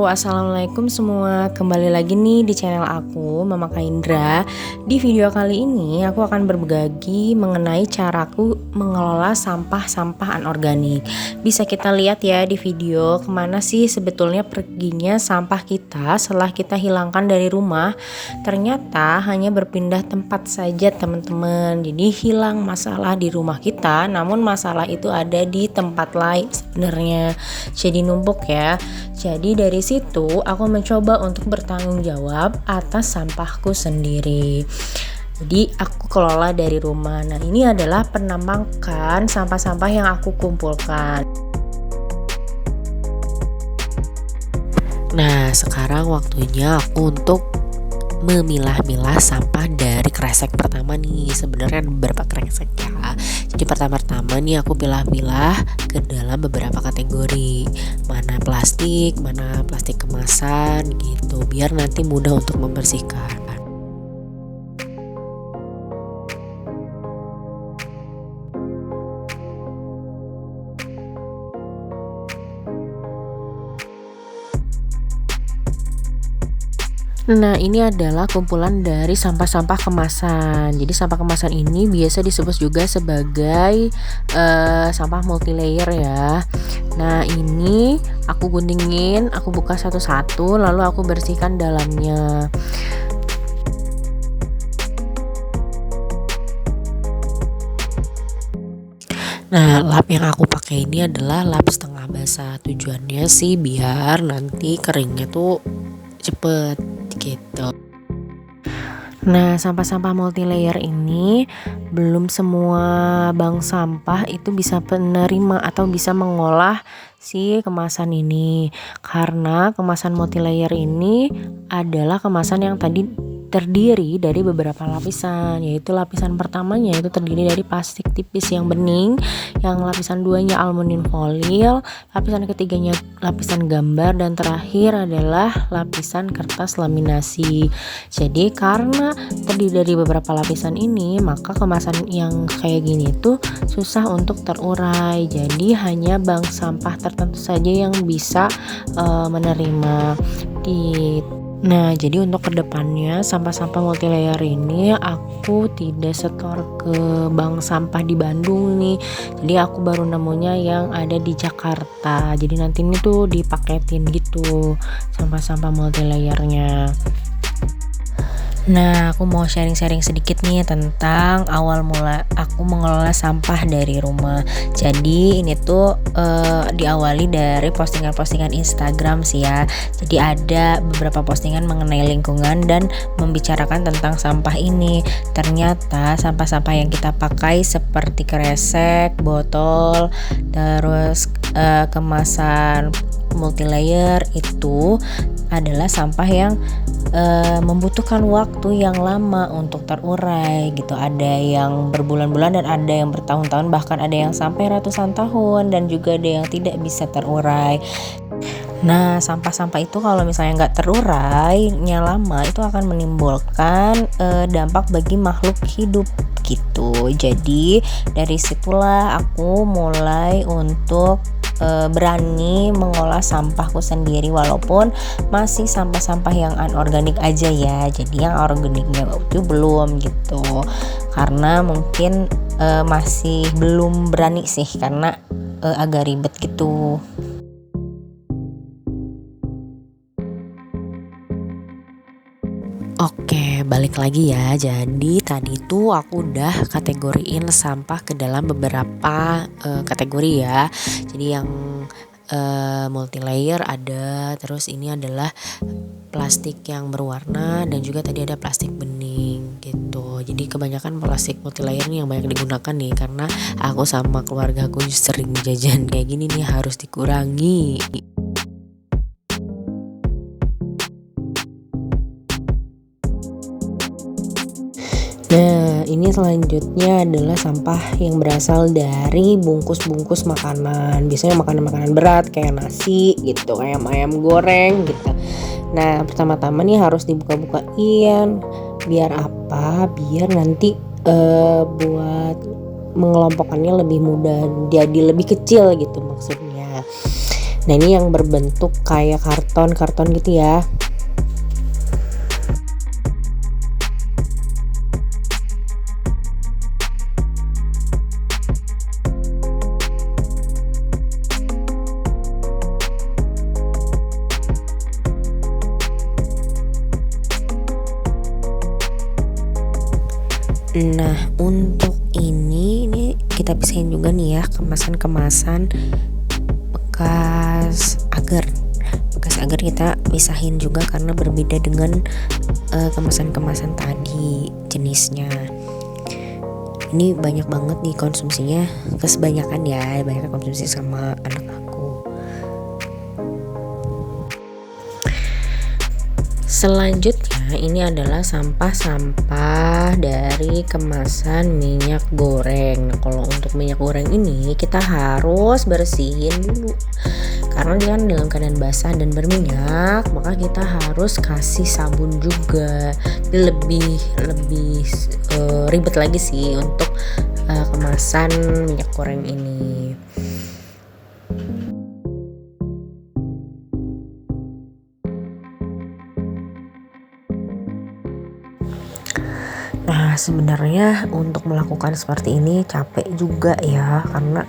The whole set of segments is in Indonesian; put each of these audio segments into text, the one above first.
Halo, assalamualaikum semua. Kembali lagi nih di channel aku, Mama Kaindra. Di video kali ini aku akan berbagi mengenai caraku mengelola sampah-sampah anorganik. Bisa kita lihat ya di video kemana sih sebetulnya perginya sampah kita setelah kita hilangkan dari rumah. Ternyata hanya berpindah tempat saja teman-teman. Jadi hilang masalah di rumah kita, namun masalah itu ada di tempat lain sebenarnya. Jadi numpuk ya. Jadi dari situ aku mencoba untuk bertanggung jawab atas sampahku sendiri. Jadi aku kelola dari rumah. Nah, ini adalah penambakan sampah-sampah yang aku kumpulkan. Nah, sekarang waktunya aku untuk memilah-milah sampah dari kresek pertama nih. Sebenarnya ada beberapa kresek ya. Jadi pertama-tama nih aku pilah-pilah ke dalam beberapa kategori. Mana plastik kemasan gitu. Biar nanti mudah untuk membersihkan. Nah, ini adalah kumpulan dari sampah-sampah kemasan. Jadi sampah kemasan ini biasa disebut juga sebagai sampah multilayer ya. Nah, ini aku guntingin, aku buka satu-satu, lalu aku bersihkan dalamnya. Nah, lap yang aku pakai ini adalah lap setengah basah. Tujuannya sih biar nanti keringnya tuh cepet gitu. Nah, sampah-sampah multilayer ini belum semua bank sampah itu bisa menerima atau bisa mengolah si kemasan ini, karena kemasan multilayer ini adalah kemasan yang tadi terdiri dari beberapa lapisan, yaitu lapisan pertamanya itu terdiri dari plastik tipis yang bening, yang lapisan duanya aluminium foil, lapisan ketiganya lapisan gambar, dan terakhir adalah lapisan kertas laminasi. Jadi karena terdiri dari beberapa lapisan ini, maka kemasan yang kayak gini tuh susah untuk terurai. Jadi hanya bank sampah tertentu saja yang bisa menerima di. Nah, jadi untuk kedepannya sampah-sampah multilayer ini aku tidak setor ke bank sampah di Bandung nih. Jadi aku baru nemunya yang ada di Jakarta. Jadi nanti ini tuh dipaketin gitu sampah-sampah multilayernya. Nah, aku mau sharing-sharing sedikit nih tentang awal mula aku mengelola sampah dari rumah. Jadi ini tuh diawali dari postingan-postingan Instagram sih ya. Jadi ada beberapa postingan mengenai lingkungan dan membicarakan tentang sampah ini. Ternyata sampah-sampah yang kita pakai seperti kresek, botol, terus kemasan multilayer itu adalah sampah yang membutuhkan waktu yang lama untuk terurai gitu. Ada yang berbulan-bulan dan ada yang bertahun-tahun, bahkan ada yang sampai ratusan tahun, dan juga ada yang tidak bisa terurai. Nah, sampah-sampah itu kalau misalnya nggak terurainya lama, itu akan menimbulkan dampak bagi makhluk hidup gitu. Jadi dari situlah aku mulai untuk berani mengolah sampahku sendiri, walaupun masih sampah-sampah yang anorganik aja ya. Jadi yang organiknya itu belum gitu, karena mungkin masih belum berani sih, karena agak ribet gitu. Oke, balik lagi ya. Jadi tadi tuh aku udah kategoriin sampah ke dalam beberapa kategori ya. Jadi yang multilayer ada, terus ini adalah plastik yang berwarna, dan juga tadi ada plastik bening gitu. Jadi kebanyakan plastik multilayer nih yang banyak digunakan nih, karena aku sama keluarga aku sering jajan kayak gini nih, harus dikurangi. Nah, ini selanjutnya adalah sampah yang berasal dari bungkus-bungkus makanan. Biasanya makanan-makanan berat kayak nasi gitu, ayam-ayam goreng gitu. Nah, pertama-tama nih harus dibuka-bukain. Biar apa? Biar nanti buat mengelompokkannya lebih mudah, jadi lebih kecil gitu maksudnya. Nah ini yang berbentuk kayak karton gitu ya. Nah untuk ini kita pisahin juga nih ya, kemasan bekas agar kita pisahin juga karena berbeda dengan kemasan tadi jenisnya. Ini banyak banget nih konsumsinya, kebanyakan ya, banyak konsumsi sama anak aku. Selanjutnya ini adalah sampah-sampah dari kemasan minyak goreng. Nah, kalau untuk minyak goreng ini kita harus bersihin dulu. Karena dia kan dalam keadaan basah dan berminyak, maka kita harus kasih sabun juga. Jadi lebih ribet lagi sih untuk kemasan minyak goreng ini. Nah sebenarnya untuk melakukan seperti ini capek juga ya, karena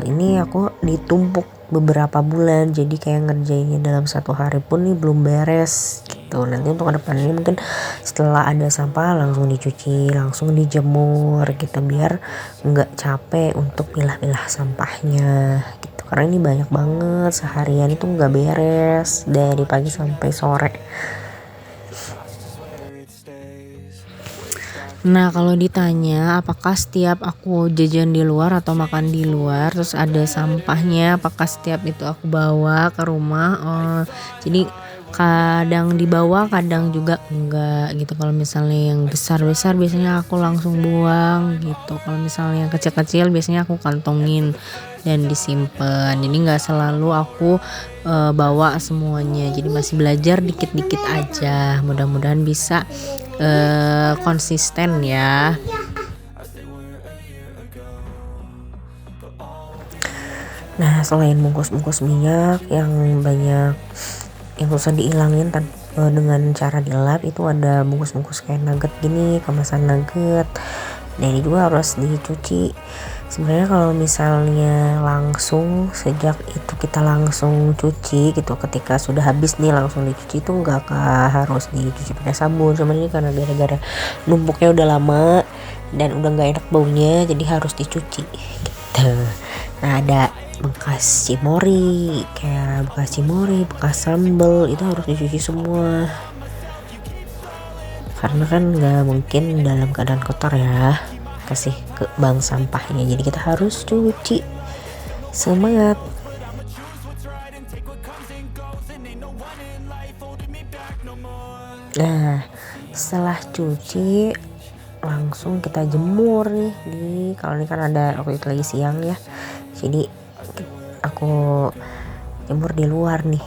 ini aku ditumpuk beberapa bulan, jadi kayak ngerjainnya dalam satu hari pun nih belum beres gitu. Nanti untuk kedepannya mungkin setelah ada sampah langsung dicuci, langsung dijemur gitu, biar nggak capek untuk pilah-pilah sampahnya gitu. Karena ini banyak banget, seharian itu nggak beres dari pagi sampai sore. Nah kalau ditanya apakah setiap aku jajan di luar atau makan di luar terus ada sampahnya, apakah setiap itu aku bawa ke rumah? Jadi kadang dibawa, kadang juga enggak gitu. Kalau misalnya yang besar-besar biasanya aku langsung buang gitu. Kalau misalnya yang kecil-kecil biasanya aku kantongin dan disimpan. Jadi nggak selalu aku bawa semuanya. Jadi masih belajar dikit-dikit aja. Mudah-mudahan bisa konsisten ya. Nah selain bungkus-bungkus minyak yang banyak yang susah dihilangin dengan cara dilap, itu ada bungkus-bungkus kayak nugget gini, kemasan nugget. Nah ini juga harus dicuci. Sebenarnya kalau misalnya langsung sejak itu kita langsung cuci gitu, ketika sudah habis nih langsung dicuci, itu nggak harus dicuci pakai sabun. Cuman ini karena gara-gara numpuknya udah lama dan udah nggak enak baunya, jadi harus dicuci gitu. Nah ada bekas cimori, bekas sambal, itu harus dicuci semua. Karena kan nggak mungkin dalam keadaan kotor ya kasih ke bank sampahnya, jadi kita harus cuci. Semangat. Nah setelah cuci langsung kita jemur nih kalau ini kan ada waktu itu lagi siang ya, jadi aku jemur di luar nih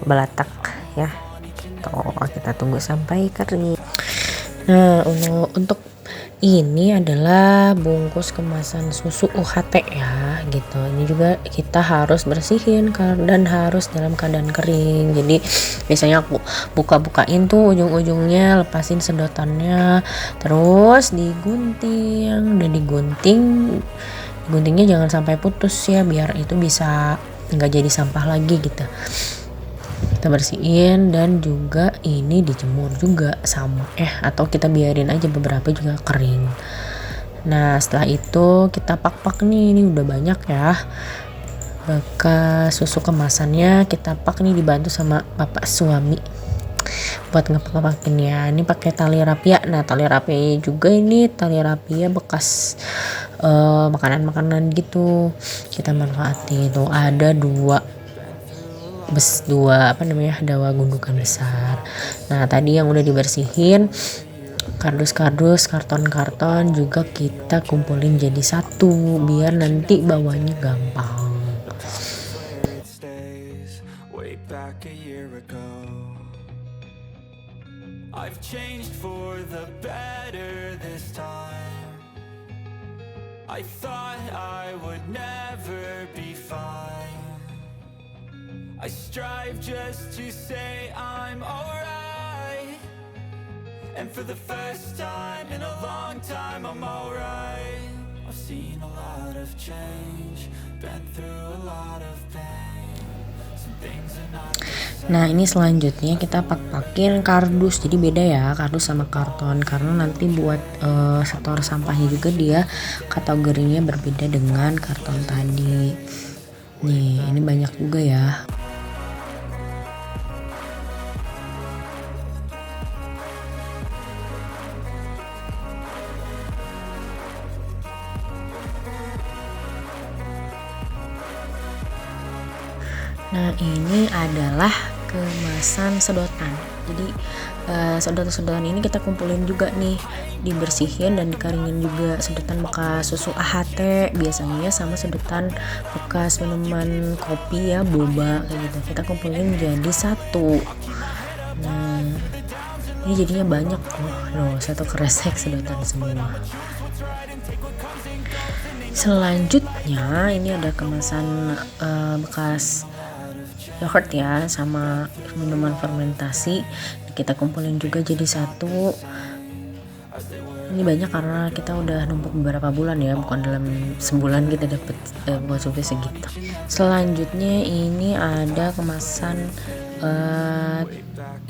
belatak ya gitu. Kita tunggu sampai kering. Nah untuk ini adalah bungkus kemasan susu UHT ya gitu. Ini juga kita harus bersihin dan harus dalam keadaan kering. Jadi biasanya aku buka-bukain tuh ujung-ujungnya, lepasin sedotannya, terus digunting. Dan guntingnya jangan sampai putus ya, biar itu bisa nggak jadi sampah lagi gitu. Kita bersihin dan juga ini dijemur juga sama atau kita biarin aja beberapa juga kering. Nah setelah itu kita pak nih, ini udah banyak ya bekas susu kemasannya, kita pak nih dibantu sama bapak suami buat ngepak-ngepakin ya. Ini pakai tali rapia. Nah tali rapia juga ini tali rapia bekas makanan-makanan gitu, kita manfaatin. Tuh ada dua dawa gundukan besar. Nah tadi yang udah dibersihin, kardus-kardus, karton-karton juga kita kumpulin jadi satu biar nanti bawanya gampang. I've changed for the better this time. I thought I would never be fine. I strive just to say I'm alright. And for the first time in a long time, I'm alright. I've seen a lot of change, been through a lot of pain. Some things are not the same. Nah ini selanjutnya kita pakai kardus, jadi beda ya kardus sama karton karena nanti buat setor sampahnya juga dia kategorinya berbeda dengan karton tadi. Nih ini banyak juga ya. Nah ini adalah kemasan sedotan. Jadi sedotan-sedotan ini kita kumpulin juga nih, dibersihin dan dikeringin juga. Sedotan bekas susu AHT biasanya sama sedotan bekas minuman kopi ya, boba kayak gitu. Kita kumpulin jadi satu. Nah ini jadinya banyak loh, satu kresek sedotan semua. Selanjutnya ini ada kemasan bekas yogurt ya sama minuman fermentasi, kita kumpulin juga jadi satu. Ini banyak karena kita udah numpuk beberapa bulan ya, bukan dalam sebulan kita dapet buat sampai segitu. Selanjutnya ini ada kemasan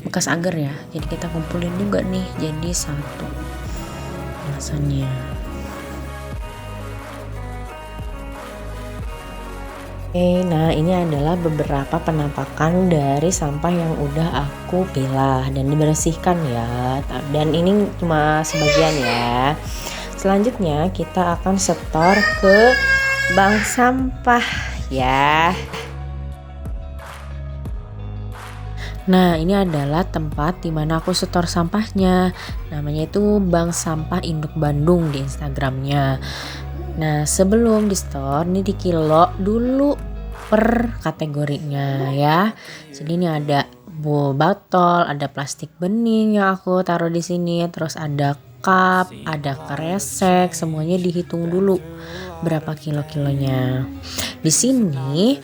bekas agar ya, jadi kita kumpulin juga nih jadi satu kemasannya. Oke, nah ini adalah beberapa penampakan dari sampah yang udah aku pilah dan dibersihkan ya. Dan ini cuma sebagian ya. Selanjutnya kita akan setor ke bank sampah ya. Nah ini adalah tempat dimana aku setor sampahnya. Namanya itu Bank Sampah Induk Bandung di Instagramnya. Nah sebelum di store ini di kilo dulu per kategorinya ya. Jadi ini ada botol, ada plastik bening yang aku taruh di sini, terus ada cup, ada kresek, semuanya dihitung dulu berapa kilo-kilonya. Di sini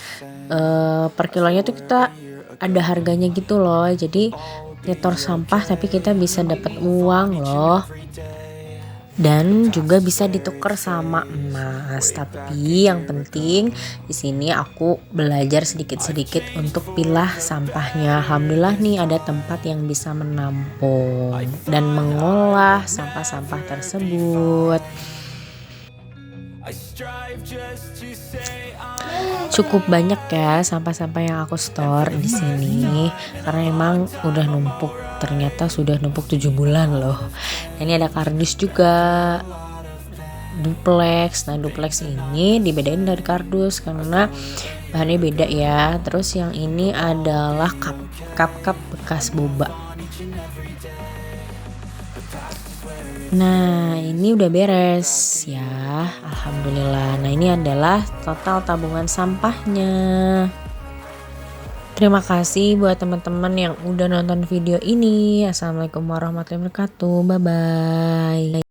per kilonya tuh kita ada harganya gitu loh. Jadi nyetor sampah tapi kita bisa dapat uang loh. Dan juga bisa ditukar sama emas. Tapi yang penting di sini aku belajar sedikit-sedikit untuk pilah sampahnya. Alhamdulillah nih ada tempat yang bisa menampung dan mengolah sampah-sampah tersebut. Cukup banyak ya sampah-sampah yang aku store di sini karena emang udah numpuk, ternyata sudah numpuk 7 bulan loh. Ini ada kardus juga, duplex. Nah duplex ini dibedain dari kardus karena bahannya beda ya. Terus yang ini adalah cup bekas boba. Nah ini udah beres ya, alhamdulillah. Nah ini adalah total tabungan sampahnya. Terima kasih buat teman-teman yang udah nonton video ini. Assalamualaikum warahmatullahi wabarakatuh. Bye bye.